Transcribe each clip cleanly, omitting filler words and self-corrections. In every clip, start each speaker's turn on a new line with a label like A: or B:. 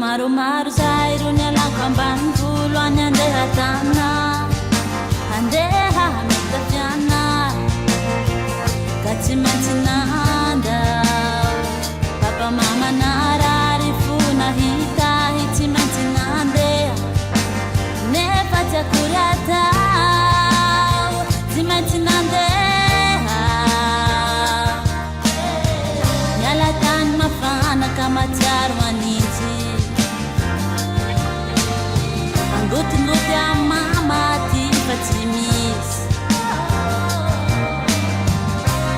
A: maromaro zairo nialako ambanivolo any andehatana andeha mitafiana ka tsy maintsy nandao papa mama narary fo nahita tsy maintsy nandeha nefa tsy akory atao tsy maintsy nandeha miala tany mafana ka matsiaro manitsy angotingoty amy mama ty fa tsy misy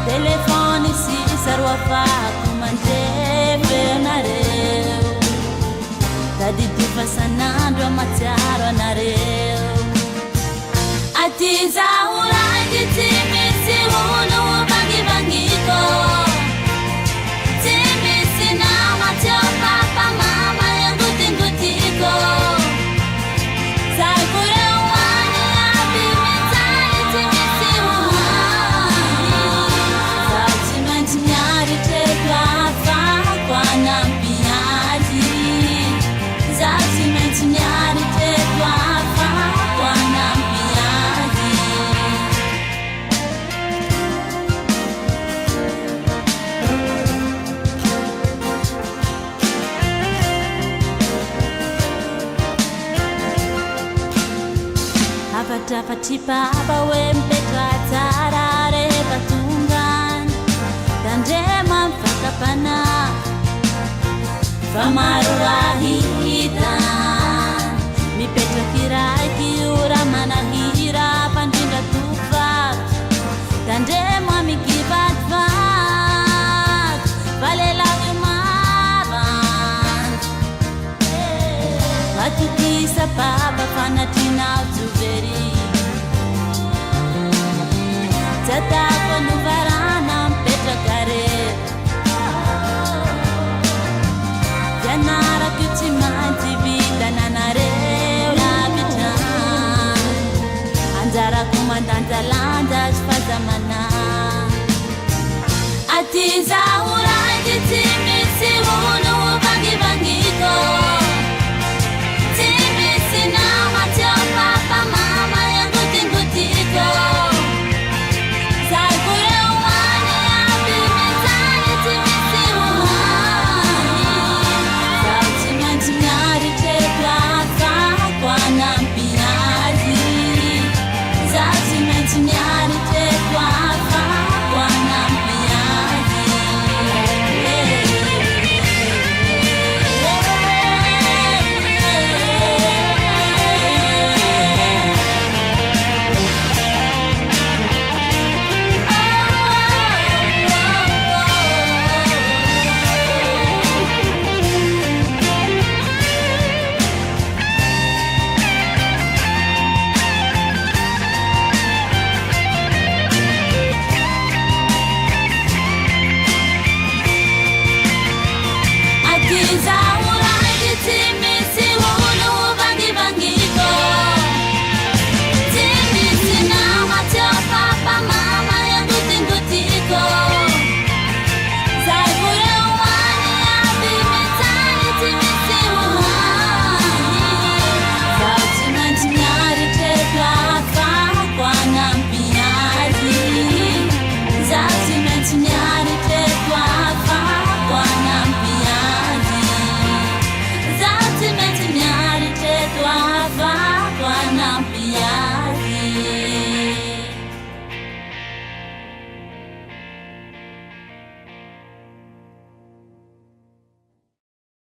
A: telefony sisa ro afako mandrefy anareo tadidifa sanandro amatsiaro anareo aty zaho raiky tsy misy olo vangivangiko tsy misy namatseo papa mama angotingotiko saiko reo any aby mitsany tsy misy ohany zaho tsy maintsy miaritreto afako anampiazy zaho tsy maintsy miaritreto afako anampiazy afatrafatry papa hoe mipetra tsara rehefa tongany tandrema mifakapana fa maro ahita mipetraky raiky ora manahira mpandrindra tofaky tandrema mikivativaty fa lelahy mavanty atokisa papa fanatrinao jovery tsy atako anovara